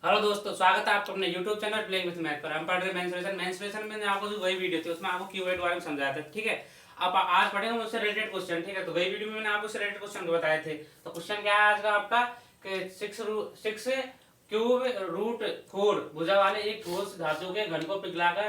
Hello दोस्तों, स्वागत है आपको अपने YouTube channel playing with math पर। हम पढ़ रहे मेंसुरेशन। मेंसुरेशन में आपको जो वही वीडियो थी उसमें आपको कीवर्ड के बारे में समझाया था, ठीक है। अब आज पढ़ेंगे उससे रिलेटेड क्वेश्चन, ठीक है। तो वही वीडियो में मैंने आपको उससे रिलेटेड क्वेश्चन बताए थे। तो क्वेश्चन क्या है आज का आपका कि 6 क्यूब रूट 4 भुजा वाले एक ठोस धातु के घन को पिघलाकर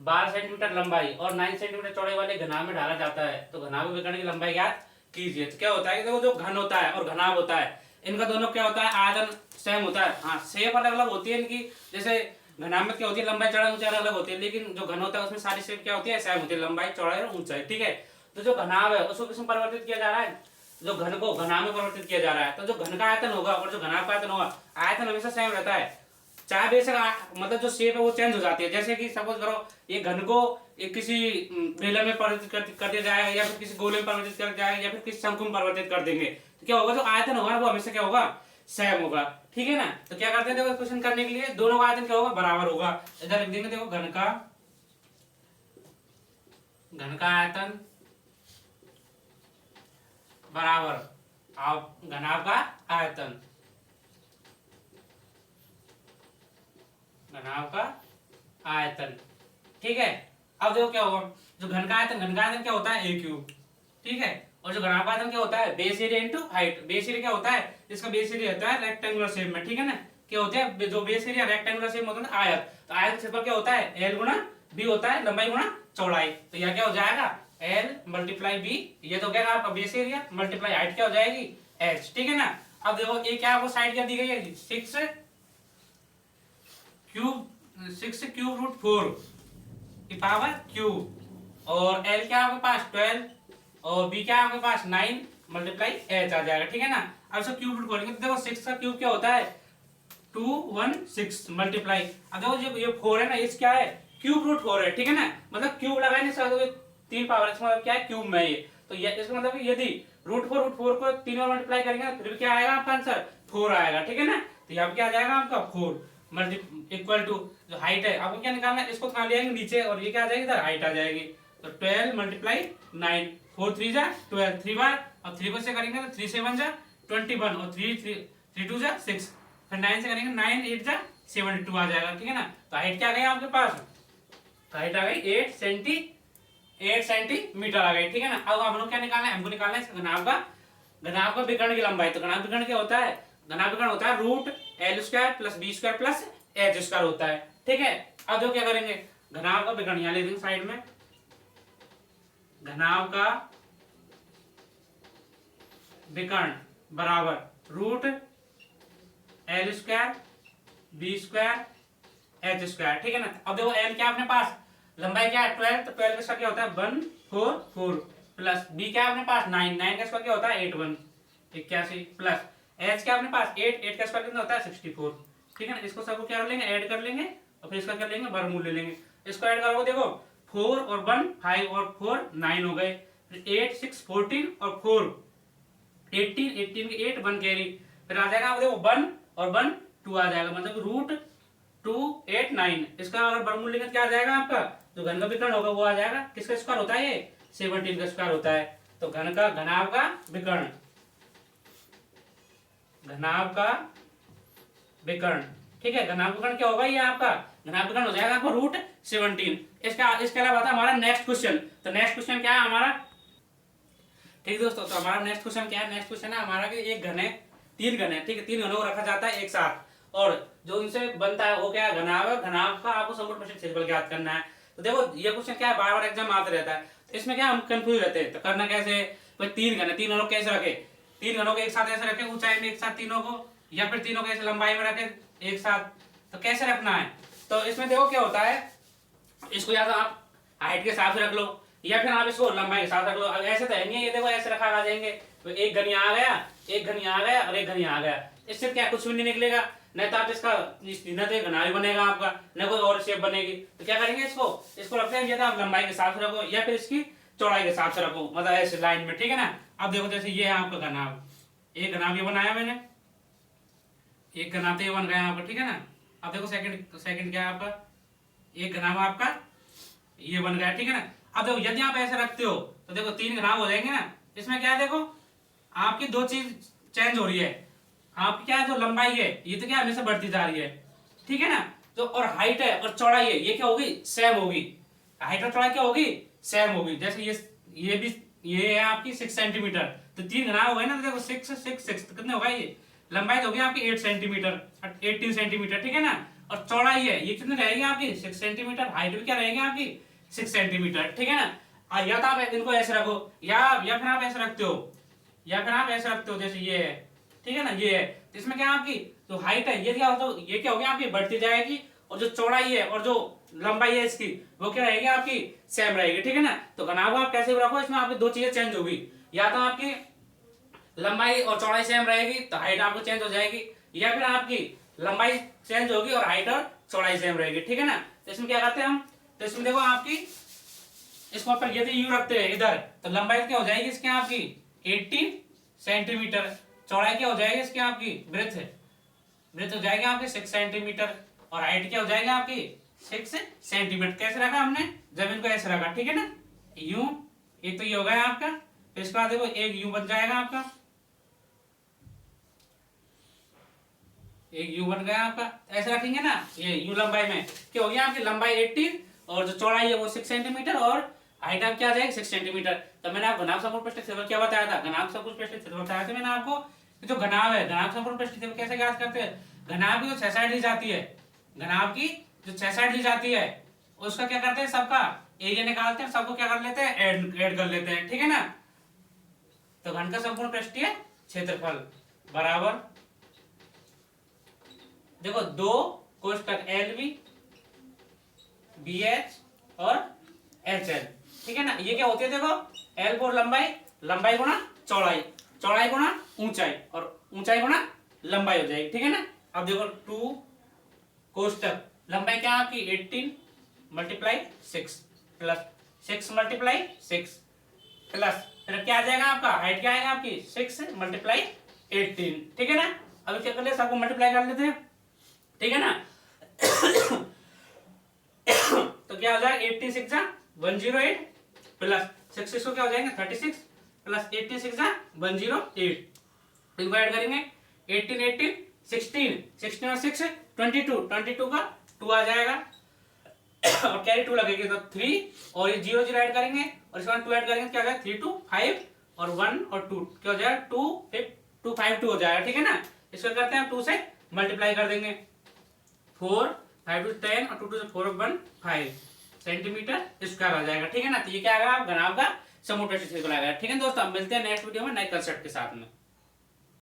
12 सेंटीमीटर लंबाई और 9 सेंटीमीटर चौड़ाई वाले घनाभ में डाला जाता है। तो घनाभ विकर्ण की लंबाई ज्ञात कीजिए। तो क्या होता है कि देखो, जो घन होता है और घनाभ होता है, इनका दोनों क्या होता है, आयतन सेम होता है। हाँ, शेप अलग अलग होती है इनकी। जैसे घनाभ में क्या होती है, लंबाई चौड़ाई ऊंचाई अलग होती है, लेकिन जो घन होता है उसमें सारी शेप क्या होती है, सेम होती है, लंबाई चौड़ाई और ऊंचाई, ठीक है। तो जो घनाभ है उसको किसमें परिवर्तित किया जा रहा है, जो घन को घनाभ में परिवर्तित किया जा रहा है। तो जो घन का आयतन होगा और जो घनाभ का आयतन होगा, आयतन हमेशा सेम रहता है। चाहे बेशक मतलब जो शेप है वो चेंज हो जाती है। जैसे कि सपोज करो, ये घन को एक किसी बेलन में परिवर्तित कर दिया जाएगा, या फिर किसी गोले में परिवर्तित कर दिया जाएगा, या फिर किसी शंकु में परिवर्तित कर देंगे, तो क्या होगा, जो आयतन होगा वो हमेशा क्या होगा, सेम होगा, ठीक है ना। तो क्या करते हैं, देखो क्वेश्चन करने के लिए दोनों का आयतन क्या होगा, बराबर होगा। इधर लिख देंगे, देखो घन का आयतन बराबर अब घनाभ का आयतन, घनाभ का आयतन, ठीक है। अब देखो क्या होगा, जो घन का आयतन क्या होता है, ए क्यूब, ठीक है। और जो घनाभ का आयतन क्या होता है, base area into height. Base area क्या होता है, इसका बेस एरिया होता है रेक्टेंगुलर शेप में, ठीक है ना। क्या होता है, जो बेस एरिया रेक्टेंगुलर शेप में होता है आयत, तो आयत का क्षेत्रफल क्या होता है, एल गुणा बी होता है, लंबाई गुणा चौड़ाई। तो यह क्या हो जाएगा, एल मल्टीप्लाई बी, ये तो क्या आपका बेस एरिया मल्टीप्लाई हाइट क्या हो जाएगी, एच, ठीक है ना। अब देखो ये क्या आपको साइड क्या दी गई है, 6 क्यूब रूट 4 की पावर क्यूब, और एल क्या आपके पास 12, और बी क्या आपके पास 9 मल्टीप्लाई एच आ जाएगा, ठीक है ना। अब इसको क्यूब रूट खोलेंगे तो देखो 6 का क्यूब क्या होता है, 216 मल्टीप्लाई, अब देखो जो ये 4 है ना, इस क्या है, क्यूब रूट 4 है, ठीक है ना। मतलब क्यूब लगाए नहीं सकते, 3 पावर, इसका मतलब क्या है, क्यूब में ये। तो ये इसका मतलब यदि रूट फोर को 3 और मल्टीप्लाई करेंगे फिर भी क्या आएगा आपका आंसर, 4 आएगा, ठीक है ना। तो यहाँ क्या आ जाएगा आपका 4 मल्टी इक्वल टू जो हाइट है आपको क्या निकालना है, इसको निकाल लेंगे नीचे, और ये क्या आ जाएगी, इधर हाइट आ जाएगी। तो 12 मल्टीप्लाई 9, 4 3 जा 12, 3 बार, और 3 को से करेंगे तो 3 7 जा 21, और 3 2 जा 6, फिर 9 से करेंगे 9 8 जा 72 आ जाएगा, ठीक है ना। तो हाइट क्या आ गई आपके पास, तो हाइट आ गई 8 सेंटीमीटर आ गई, ठीक है ना। अब हम लोग क्या निकालना है, हमको निकालना है घनाभ का विकर्ण की लंबाई। तो घनाभ विकर्ण क्या होता है, घनाभ विकर्ण होता है root L square plus B square plus H square होता है, ठीक है। अब जो क्या करेंगे, घनाभ का विकर्ण यहाँ ले देंगे साइड में, घनाभ का विकर्ण बराबर root L square B square H square, ठीक है ना। अब देखो एल क्या अपने पास, लंबाई क्या है 12, तो 12 का स्क्वायर क्या होता है 144, प्लस बी क्या है अपने पास 9 का स्क्वायर क्या होता है 81 81, प्लस एच क्या अपने पास 8 का स्क्वायर कितना होता है 64, ठीक है ना। इसको सबको क्या कर लेंगे, ऐड कर लेंगे, और फिर इसका कर लेंगे वर्गमूल ले लेंगे। इसको ऐड करोगे देखो 4 और 1 5 और 4 9 हो गए, फिर 8 6 14 और 4 18 के 8 1 कैरी, फिर आ जाएगा देखो 1 और 1 2 आ जाएगा, मतलब रूट 289। इसका अगर वर्गमूल लेंगे क्या आ जाएगा आपका, जो घन का विकर्ण होगा वो आ जाएगा, किसका स्क्वायर होता है ये 17 का स्क्वायर होता है। तो घनाभ का विकर्ण, घनाभ का विकर्ण, ठीक है। घनाभ विकर्ण क्या होगा, ये आपका घनाभ विकर्ण हो जाएगा आपको रूट 17। इसके अलावा था हमारा नेक्स्ट क्वेश्चन। तो नेक्स्ट क्वेश्चन क्या है हमारा, ठीक दोस्तों। तो हमारा नेक्स्ट क्वेश्चन क्या है, नेक्स्ट क्वेश्चन है हमारा कि एक घन है, 3 घन है, ठीक है। 3 घनों को रखा जाता है एक साथ, और जो इनसे बनता है वो क्या है, घनाभ। घनाभ का आपको संपूर्ण परिष्ठ क्षेत्रफल ज्ञात करना है। तो देखो ये क्वेश्चन क्या है, बार बार एग्जाम आते रहता है, तो इसमें क्या हम कंफ्यूज रहते हैं। तो करना कैसे, भाई 3 घन है, 3 घनों को कैसे रखे, 3 घनों को एक साथ ऐसे रखे ऊंचाई में एक साथ तीनों को, या फिर तीनों को ऐसे लंबाई में रखे एक साथ, तो कैसे रखना है। तो इसमें देखो क्या होता है, इसको या तो आप हाइट के हिसाब से रख लो, या फिर आप इसको लंबाई के साथ रख लो। अब ऐसे तो है नहीं है, ये देखो ऐसे रखा आ जाएंगे, तो एक घन यहाँ आ गया, एक घन यहाँ आ गया, और एक घन यहाँ आ गया, इससे क्या कुछ भी नहीं निकलेगा। नहीं तो आप इसका न तो घनाभ बनेगा आपका, न कोई और शेप बनेगी। तो क्या करेंगे, इसको रखते हैं, या तो आप लंबाई के हिसाब से रखो, या फिर इसकी चौड़ाई के हिसाब से रखो, मतलब ऐसे लाइन में, ठीक है ना। अब देखो जैसे ये है आपका घनाभ, एक घनाभ ये बनाया मैंने, एक घनाभ तो ये बन गया आपका, ठीक है ना। अब देखो सेकंड क्या है आपका, एक घनाभ आपका ये बन गया, ठीक है ना। अब देखो यदि आप ऐसे रखते हो तो देखो 3 घनाभ हो जाएंगे ना। इसमें क्या है, देखो आपकी 2 चीज चेंज हो रही है, आपकी क्या है जो लंबाई है ये तो क्या हमेशा बढ़ती जा रही है, ठीक है ना। तो और हाइट है और चौड़ाई है ये क्या होगी, सेम होगी। हाइट और चौड़ाई क्या होगी, सेम होगी। जैसे ये भी ये है आपकी 6 सेंटीमीटर, तो 3 गुना हो गए ना, तो देखो 6 6 6 तो कितने होगा, ये लंबाई तो होगी आपकी 8 सेंटीमीटर 18 सेंटीमीटर, ठीक है ना। और चौड़ाई है ये कितनी रहेगी आपकी 6 सेंटीमीटर, हाइट भी क्या रहेगी आपकी 6 सेंटीमीटर, ठीक है ना। या तो आप इनको ऐसे रखो या फिर आप ऐसे रखते हो, या फिर आप ऐसे रखते हो जैसे ये है, ठीक है ना, ये है। तो इसमें क्या आपकी जो हाइट है ये क्या होता है, ये क्या होगी आपकी बढ़ती जाएगी, और जो चौड़ाई है और जो लंबाई है इसकी वो क्या रहेगी आपकी सेम रहेगी, ठीक है ना। तो घनाभ आप कैसे भी रखो, इसमें आपकी दो चीजें चेंज होगी, या तो आपकी लंबाई और चौड़ाई सेम रहेगी तो हाइट आपको चेंज हो जाएगी, या फिर आपकी लंबाई चेंज होगी और हाइट और चौड़ाई सेम रहेगी, ठीक है ना। तो इसमें क्या करते हैं हम, तो इसमें देखो आपकी इसको अपन यदि यू रखते हैं इधर, तो लंबाई क्या हो जाएगी इसकी आपकी 18 सेंटीमीटर, चौड़ाई क्या हो जाएगी इसकी आपकी ब्रेथ हो जाएगी आपकी 6 सेंटीमीटर, और हाइट क्या हो जाएगी आपकी 6 सेंटीमीटर। कैसे रखा हमने, जब इनको ऐसे रखा, ठीक है ना, यू, एक तो ये हो गया आपका, फिर इसके बाद देखो एक यू बन जाएगा आपका, एक यू बन गया आपका। ऐसे रखेंगे ना, ये यू लंबाई में क्या हो गया आपकी लंबाई 18 और जो चौड़ाई है वो 6 सेंटीमीटर और हाइट आप क्या आ जाएगी 6 सेंटीमीटर। तो मैंने आपको घनाभ समकोण पृष्ठ क्षेत्रफल क्या बताया था, घनाभ समकोण पृष्ठ क्षेत्रफल बताया था मैंने आपको, जो घनाभ है घनाभ समकोण पृष्ठ क्षेत्रफल कैसे ज्ञात करते हैं, घनाभ की जो 6 साइड ली जाती है, घनाभ की जो 6 साइड ली जाती है उसका क्या करते हैं, सबका एरिया निकालते हैं, सबको क्या कर लेते हैं, ऐड कर लेते हैं, ठीक है ना। तो घन का संपूर्ण पृष्ठीय क्षेत्रफल बराबर देखो दो कोष्टक एल बी बी एच और एच एल, ठीक है ना। ये क्या होती है देखो, एल फोर लंबाई, लंबाई गुणा चौड़ाई, चौड़ाई गुणा ऊंचाई और ऊंचाई गुणा लंबाई हो जाएगी, ठीक है ना। अब देखो 2 कोष्टक लंबाई क्या है आपकी 18 मल्टीप्लाई 6 प्लस 6 मल्टीप्लाई 6 प्लस फिर क्या आ जाएगा आपका, हाइट क्या आएगा आपकी 6 मल्टीप्लाई 18, ठीक है ना। अभी क्या कर ले, सबको मल्टीप्लाई कर लेते हैं, ठीक है ना। तो क्या हो जाएगा 86 108 प्लस 6 को क्या हो जाएंगे 36 प्लस 86 108, इनको ऐड करेंगे 18 18 16 16 और 6 22 का 2 आ जाएगा और कैरी 2 लगेगी तो 3 और ये 0 0 ऐड करेंगे और इसके बाद 2 ऐड करेंगे क्या हो जाएगा 3 2 5 और 1 और 2 क्या हो जाएगा 2 5 2 5 2 हो जाएगा, ठीक है ना। इसको करते हैं 2 से मल्टीप्लाई कर देंगे 4 5 2 10 और 2 2 4 1 5 सेंटीमीटर स्क्वायर आ जाएगा, ठीक है ना। तो ये क्या आएगा घनाभ का समकोण पृष्ठ क्षेत्रफल आएगा, ठीक है दोस्तों। अब मिलते हैं नेक्स्ट वीडियो में नए कंसेप्ट के साथ में।